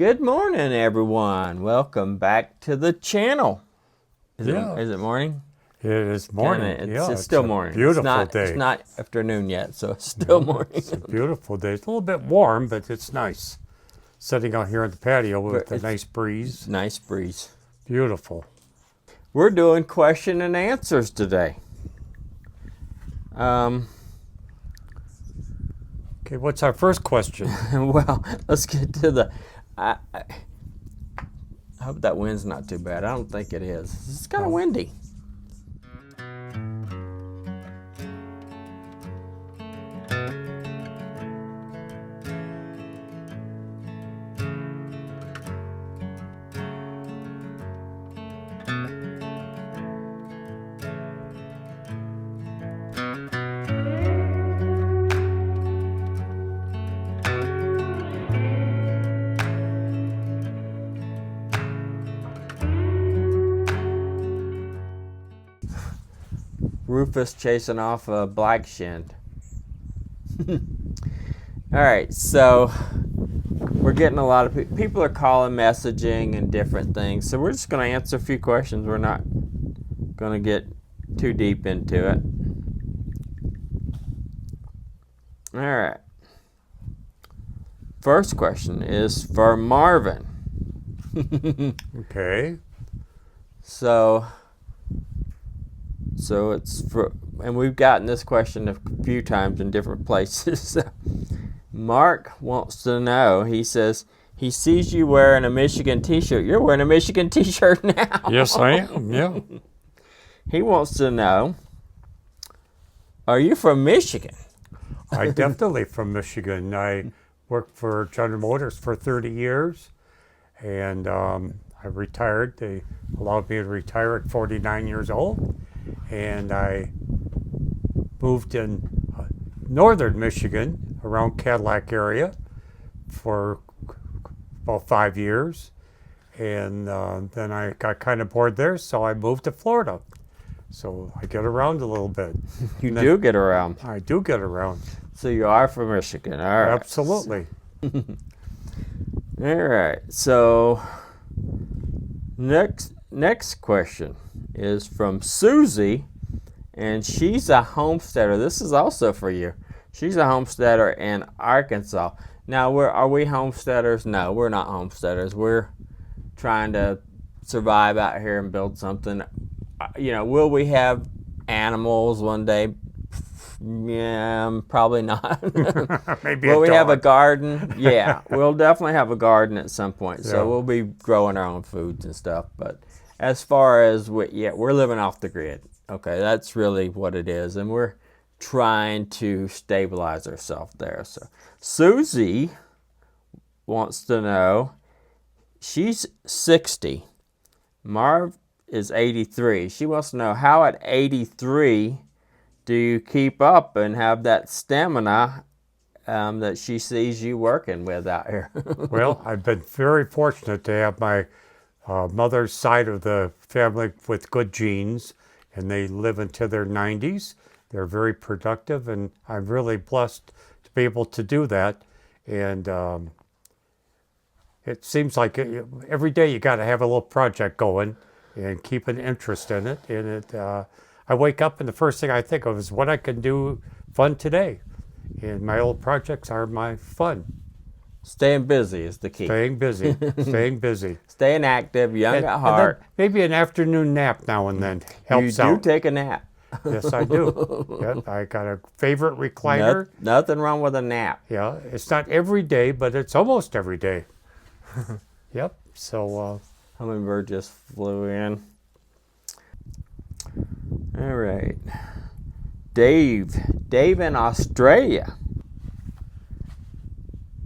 Good morning, everyone. Welcome back to the channel. Is it morning? It is morning. It's still morning. Beautiful day. It's not afternoon yet, so it's still morning. It's a beautiful day. It's a little bit warm, but it's nice. Sitting out here on the patio with a nice breeze. Nice breeze. Beautiful. We're doing question and answers today. Okay, what's our first question? Well, let's get to the... I hope that wind's not too bad. I don't think it is. It's kind of windy. Rufus chasing off a black shinned. All right, so we're getting a lot of people are calling, messaging, and different things. So we're just going to answer a few questions. We're not going to get too deep into it. All right. First question is for Marvin. Okay. So it's for, and we've gotten this question a few times in different places. Mark wants to know, he says, he sees you wearing a Michigan t-shirt. You're wearing a Michigan t-shirt now. Yes, I am, yeah. He wants to know, are you from Michigan? I definitely from Michigan. I worked for General Motors for 30 years, and I retired. They allowed me to retire at 49 years old. And I moved in northern Michigan, around Cadillac area, for about 5 years. And then I got kind of bored there, so I moved to Florida. So I get around a little bit. You do get around. I do get around. So you are from Michigan, all right. Absolutely. All right, so next question is from Susie, and she's a homesteader. This is also for you. She's a homesteader in Arkansas. Now, are we homesteaders? No, we're not homesteaders. We're trying to survive out here and build something. You know, will we have animals one day? Yeah, probably not. Maybe will we dog. have a garden? Yeah, we'll definitely have a garden at some point. Yeah. So we'll be growing our own foods and stuff. But as far as, we're living off the grid. Okay, that's really what it is. And we're trying to stabilize ourselves there. So Susie wants to know, she's 60. Marv is 83. She wants to know, how at 83 do you keep up and have that stamina that she sees you working with out here? Well, I've been very fortunate to have my mother's side of the family with good genes, and they live into their 90s. They're very productive, and I'm really blessed to be able to do that. And it seems like every day you got to have a little project going and keep an interest in it. And I wake up and the first thing I think of is what I can do fun today. And my old projects are my fun. Staying busy is the key. Staying busy. Staying busy. Staying active, young at heart. And maybe an afternoon nap now and then helps out. You do take a nap. Yes, I do. Yep, I got a favorite recliner. Nothing wrong with a nap. Yeah, it's not every day, but it's almost every day. Yep, so... Hummingbird just flew in. All right. Dave in Australia.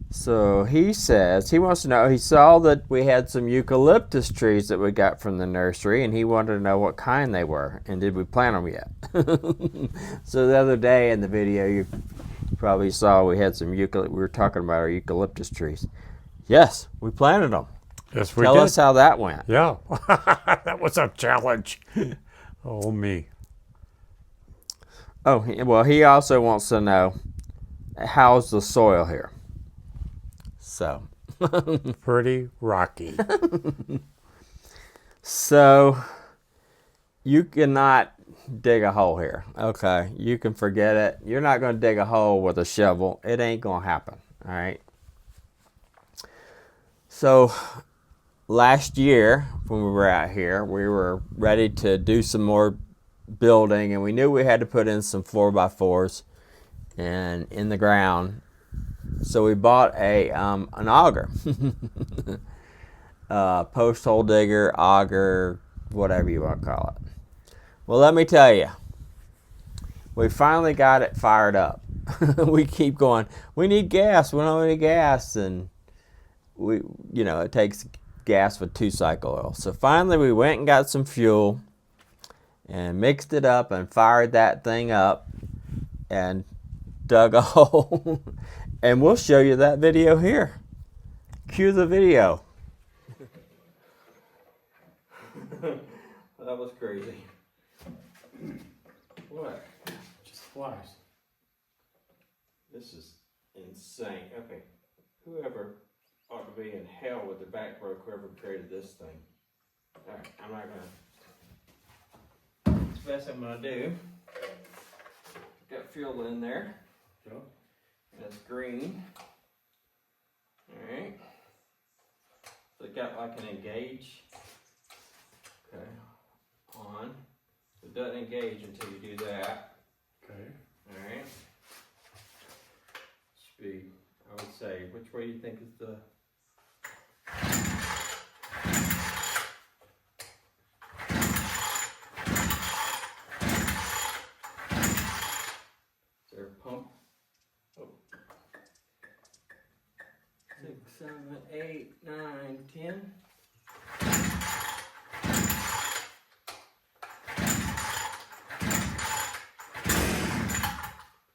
So he says, he wants to know, he saw that we had some eucalyptus trees that we got from the nursery, and he wanted to know what kind they were, and did we plant them yet? So the other day in the video, you probably saw we had some we were talking about our eucalyptus trees. Yes, we planted them. Yes, we did. Tell us how that went. Yeah, that was a challenge. Oh, me. Oh, well, he also wants to know, how's the soil here? So Pretty rocky. So you cannot dig a hole here. Okay, you can forget it. You're not going to dig a hole with a shovel. It ain't going to happen. All right. So last year when we were out here, we were ready to do some more building, and we knew we had to put in some 4x4s and in the ground. So we bought an auger, post hole digger, auger, whatever you want to call it. Well, let me tell you, we finally got it fired up. We keep going, we need gas, we don't have any gas, and it takes gas with 2-cycle oil. So finally we went and got some fuel and mixed it up and fired that thing up and dug a hole. And we'll show you that video here. Cue the video. That was crazy. What? Just flies. This is insane. Okay, whoever ought to be in hell with their back broke, whoever created this thing. Alright, I'm not gonna. It's the best I'm gonna do. Got fuel in there. Yep. And it's green. Alright. So it got like an engage. Okay. On. It doesn't engage until you do that. Okay. Alright. Speed. I would say, which way do you think is the... Is there a pump? Oh. 6, 7, 8, 9, 10.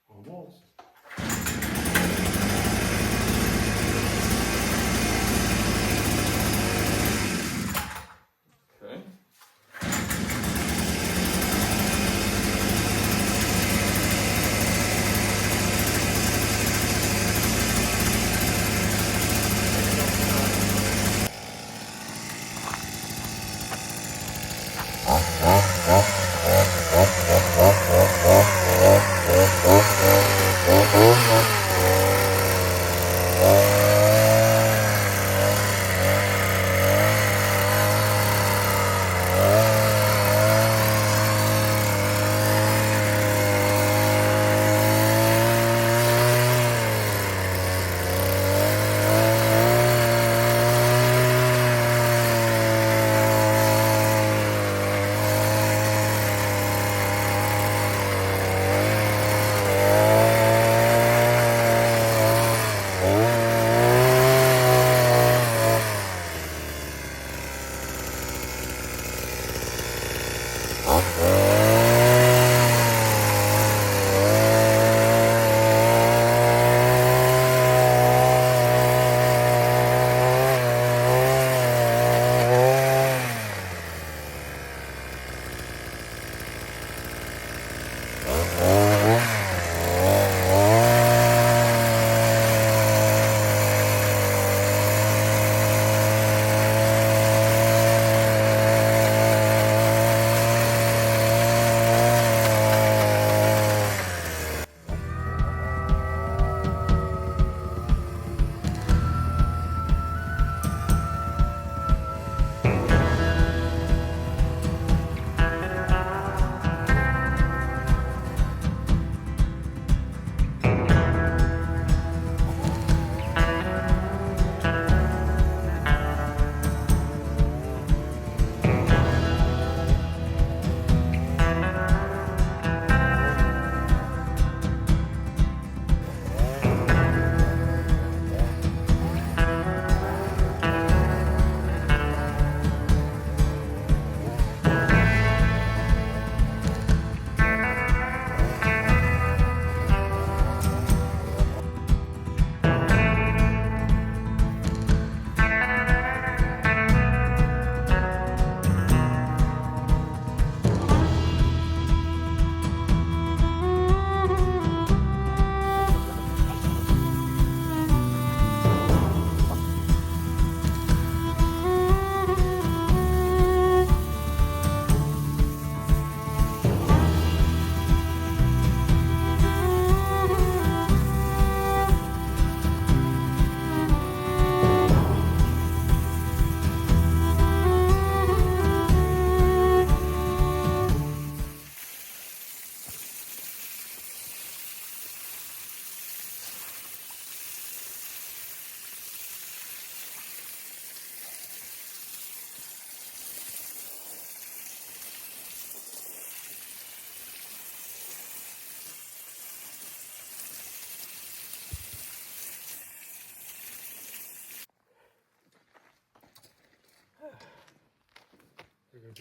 Almost. Okay.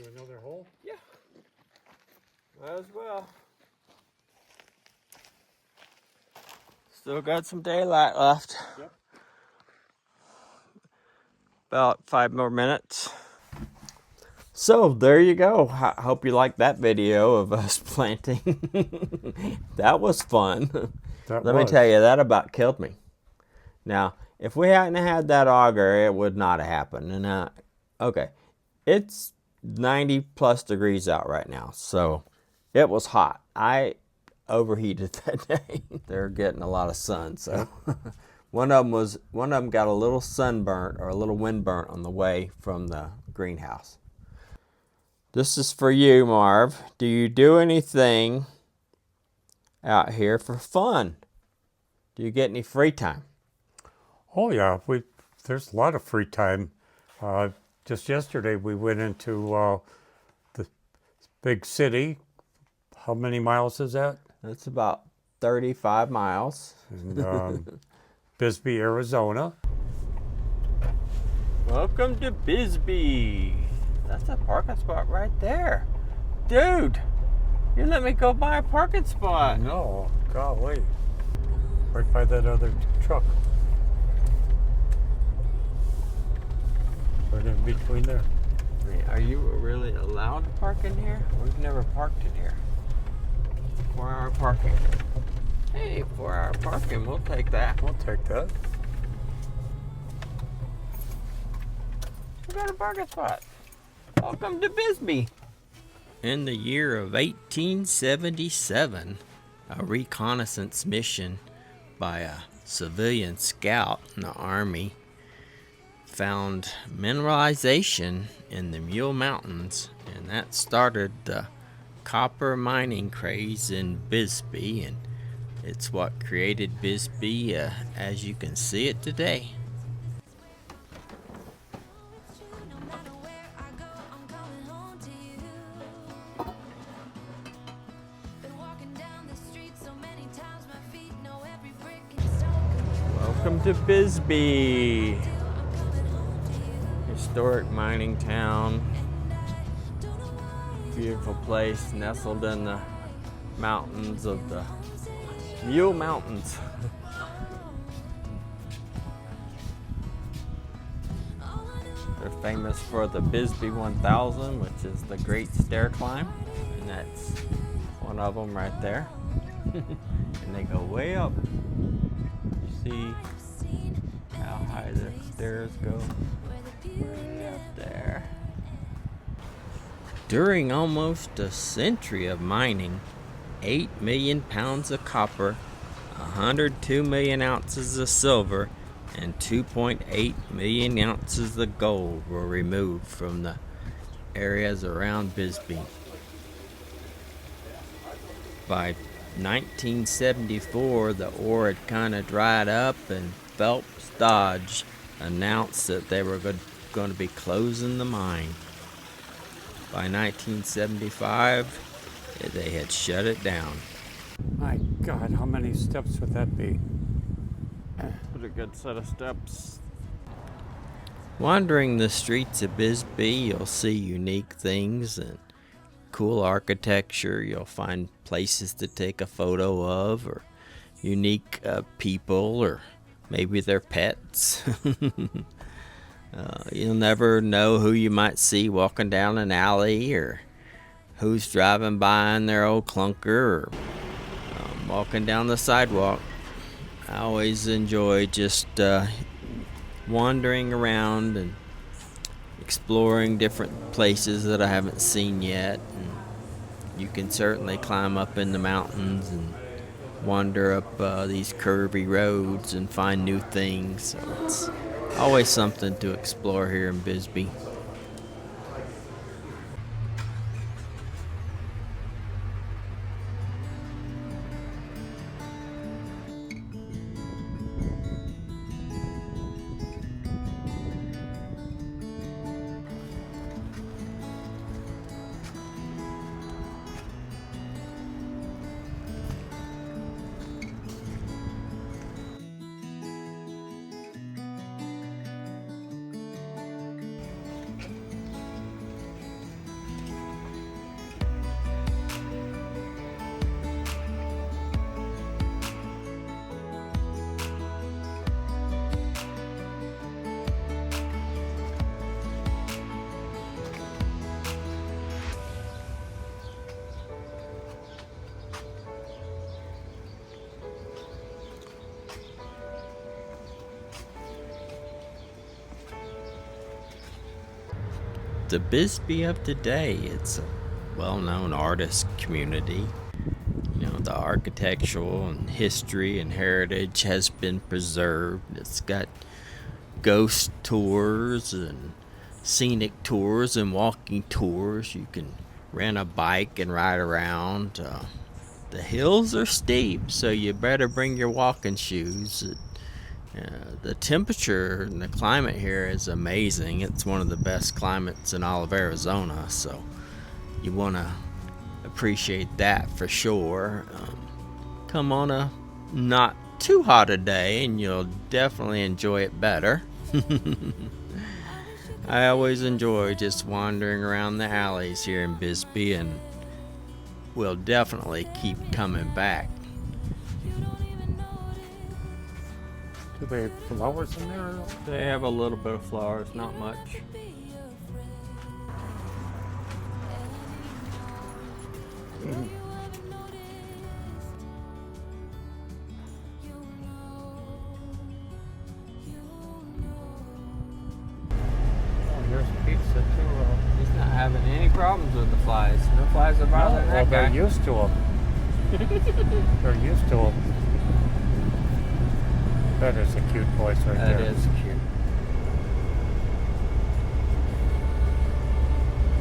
Do another hole? Yeah. Might as well. Still got some daylight left. Yep. About 5 more minutes. So there you go. I hope you liked that video of us planting. That was fun. Let me tell you, that about killed me. Now, if we hadn't had that auger, it would not have happened. And okay, it's 90 plus degrees out right now, so it was hot. I overheated that day. They're getting a lot of sun, so one of them got a little sunburnt or a little wind burnt on the way from the greenhouse. This is for you, Marv. Do you do anything out here for fun? Do you get any free time? Oh yeah, there's a lot of free time. Just yesterday we went into the big city. How many miles is that? That's about 35 miles. And, Bisbee, Arizona. Welcome to Bisbee. That's a parking spot right there. Dude, you let me go buy a parking spot. No, golly. Right by that other truck. Right in between there. Are you really allowed to park in here? We've never parked in here. 4-hour parking. Hey, 4-hour parking, we'll take that. I'll take that. We got a parking spot. Welcome to Bisbee. In the year of 1877, a reconnaissance mission by a civilian scout in the Army found mineralization in the Mule Mountains, and that started the copper mining craze in Bisbee, and it's what created Bisbee as you can see it today. Welcome to Bisbee, historic mining town. Beautiful place nestled in the mountains of the Mule Mountains. They're famous for the Bisbee 1000, which is the great stair climb, and that's one of them right there. And they go way up. You see how high the stairs go? Way up there. During almost a century of mining, 8 million pounds of copper, 102 million ounces of silver, and 2.8 million ounces of gold were removed from the areas around Bisbee. By 1974, the ore had kind of dried up, and Phelps Dodge announced that they were going to be closing the mine. By 1975, they had shut it down. My God, how many steps would that be? What a good set of steps. Wandering the streets of Bisbee, you'll see unique things and cool architecture. You'll find places to take a photo of, or unique people, or maybe their pets. You'll never know who you might see walking down an alley, or who's driving by in their old clunker, or walking down the sidewalk. I always enjoy just wandering around and exploring different places that I haven't seen yet. And you can certainly climb up in the mountains and wander up these curvy roads and find new things. So it's always something to explore here in Bisbee. the Bisbee of today. It's a well-known artist community. You know, the architectural and history and heritage has been preserved. It's got ghost tours and scenic tours and walking tours. You can rent a bike and ride around. The hills are steep, so you better bring your walking shoes. The temperature and the climate here is amazing. It's one of the best climates in all of Arizona, so you want to appreciate that for sure. Come on a not too hot a day and you'll definitely enjoy it better. I always enjoy just wandering around the alleys here in Bisbee, and we'll definitely keep coming back. Do they have flowers in there? They have a little bit of flowers, not much. Oh, here's pizza too. He's not having any problems with the flies. No flies are bothering that guy. They're used to them. They're used to them. That is a cute place right there. That is cute.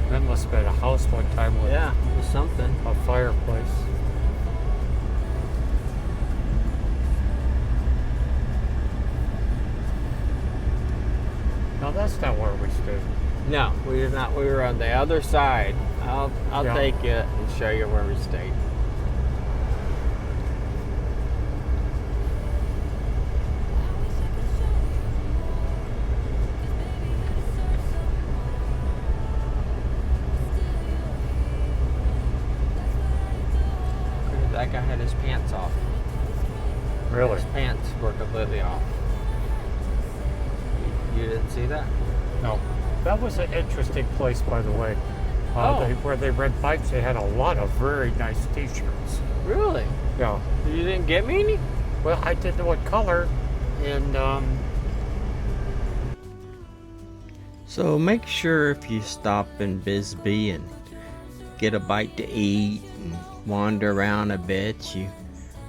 That must have been a house one time with Yeah, it was something. a fireplace. No, that's not where we stood. No, we did not. We were on the other side. I'll Yeah. take you and show you where we stayed. That guy had his pants off. Really? His pants were completely off. You didn't see that? No. That was an interesting place, by the way. Oh. Where they rent bikes, they had a lot of very nice t-shirts. Really? Yeah. You didn't get me any? Well, I didn't know what color, and So make sure if you stop in Bisbee and get a bite to eat and wander around a bit, you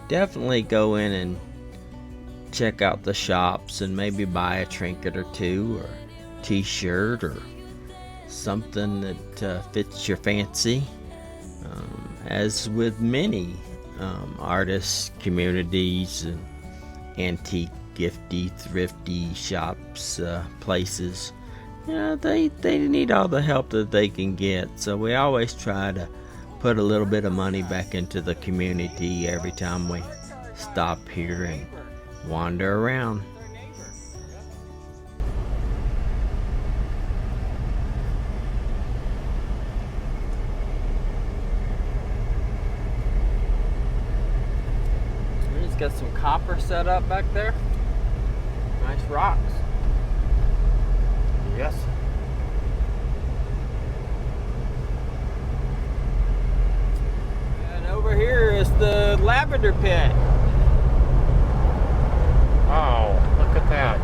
definitely go in and check out the shops and maybe buy a trinket or two, or t-shirt, or something that fits your fancy. As with many artist communities and antique, gifty, thrifty shops, places, you know, they need all the help that they can get. So we always try to put a little bit of money back into the community every time we stop here and wander around. He's got some copper set up back there. Nice rocks. yes. And over here is the Lavender Pit. Wow, look at that.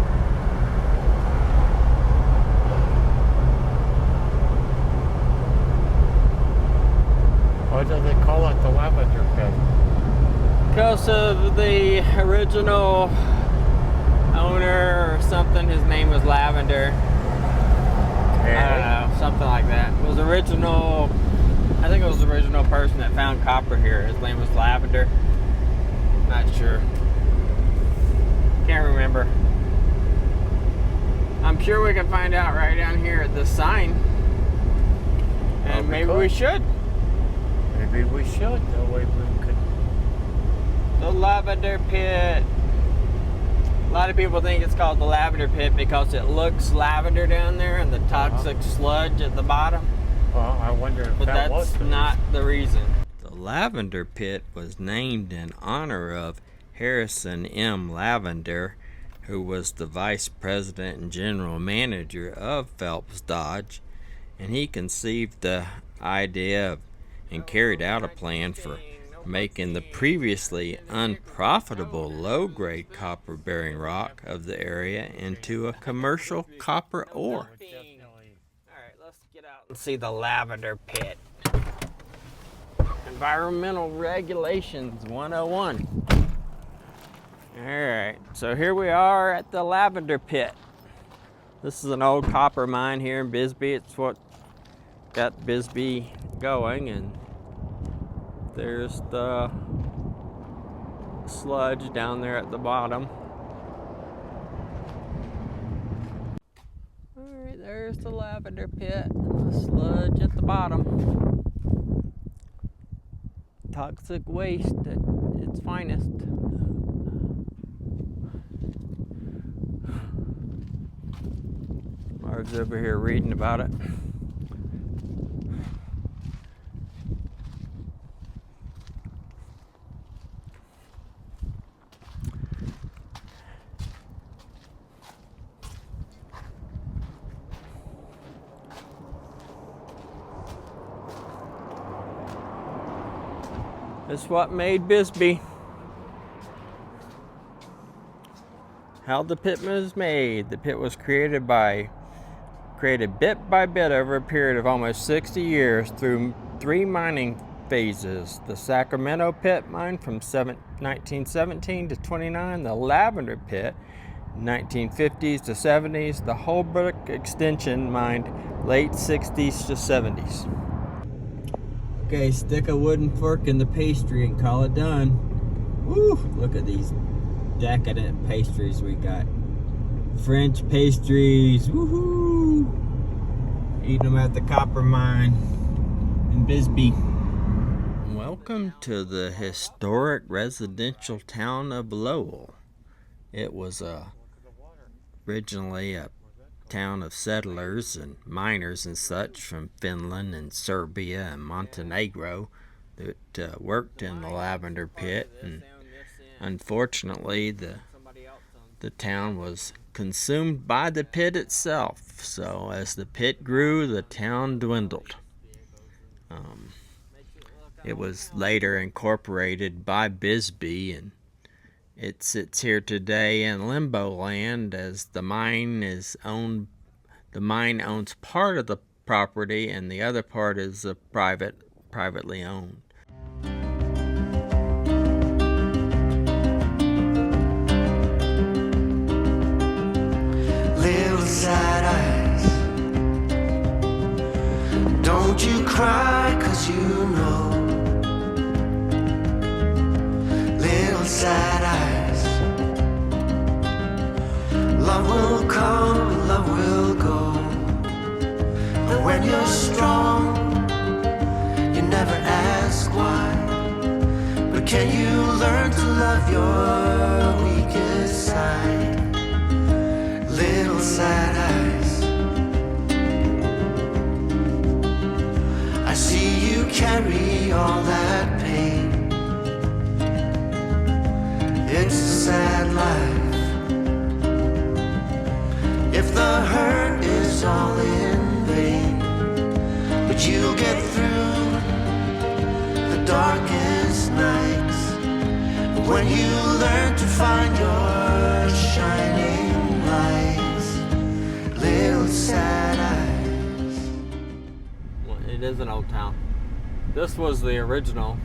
Why do they call it the Lavender Pit? Because of the original owner or something, his name was Lavender. I don't know, something like that. It was original, I think it was the original person that found copper here. His name was Lavender. Not sure. Can't remember. I'm sure we can find out right down here at this sign. And maybe we should. Maybe we should. That way we could. The Lavender Pit. A lot of people think it's called the Lavender Pit because it looks lavender down there and the toxic sludge at the bottom. Well, I wonder if But that was that's the not the reason. The Lavender Pit was named in honor of Harrison M. Lavender, who was the vice president and general manager of Phelps Dodge, and he conceived the idea of, and carried out a plan for making the previously unprofitable low-grade copper-bearing rock of the area into a commercial copper ore. All right, let's get out. and see the Lavender Pit. Environmental Regulations 101. Alright, so here we are at the Lavender Pit. This is an old copper mine here in Bisbee. It's what got Bisbee going, and there's the sludge down there at the bottom. Alright, there's the Lavender Pit and the sludge at the bottom. Toxic waste at its finest. Marv's over here reading about it. It's what made Bisbee. How the pit was made. The pit was created bit by bit over a period of almost 60 years through 3 mining phases. The Sacramento Pit mined from 1917 to 29, the Lavender Pit 1950s to 70s, the Holbrook Extension mined late 60s to 70s. Okay, stick a wooden fork in the pastry and call it done. Woo! Look at these decadent pastries we got. French pastries, woohoo! Eating them at the copper mine in Bisbee. Welcome to the historic residential town of Lowell. It was originally a town of settlers and miners and such from Finland and Serbia and Montenegro that worked in the Lavender Pit, and unfortunately the town was consumed by the pit itself. So as the pit grew, the town dwindled. It was later incorporated by Bisbee, and it sits here today in limbo land as the mine owns part of the property and the other part is privately owned. Little sad eyes, don't you cry, 'cause you know. Little sad eyes, love will come, love will go. And when you're strong, you never ask why. But can you learn to love your weakest side? Little sad eyes, I see you carry all that pain. It's a sad life if the hurt is all in vain. But you'll get through the darkest nights when you learn to find your shining lights. Little sad eyes. Well, it is an old town. This was the original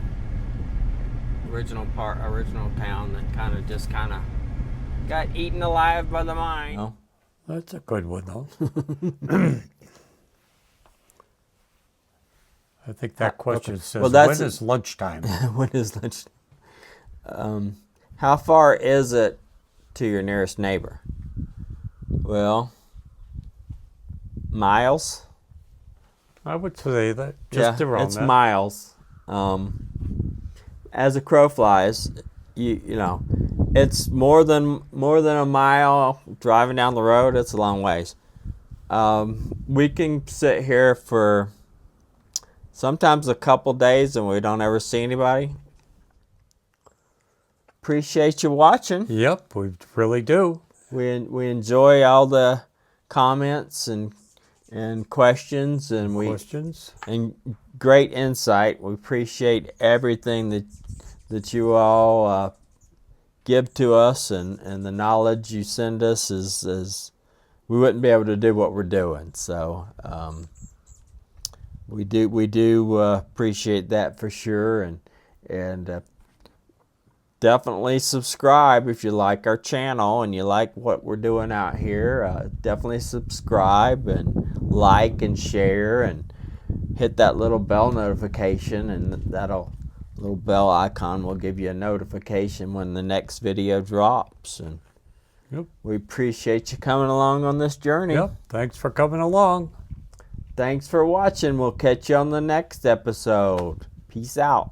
town that kind of got eaten alive by the mine. Oh, that's a good one, though. I think that question says, when is lunchtime? When is lunch? How far is it to your nearest neighbor? Well, miles. I would say that just around it's that. miles. As a crow flies, you know, it's more than a mile driving down the road. It's a long ways. We can sit here for sometimes a couple days and we don't ever see anybody. Appreciate you watching. Yep, we really do. We enjoy all the comments and questions and and great insight. We appreciate everything that you all give to us, and the knowledge you send us is we wouldn't be able to do what we're doing. So We do appreciate that for sure, and definitely subscribe if you like our channel and you like what we're doing out here. Definitely subscribe and like and share and hit that little bell notification, and that'll little bell icon will give you a notification when the next video drops. And Yep. we appreciate you coming along on this journey. Yep. Thanks for coming along. Thanks for watching. We'll catch you on the next episode. Peace out.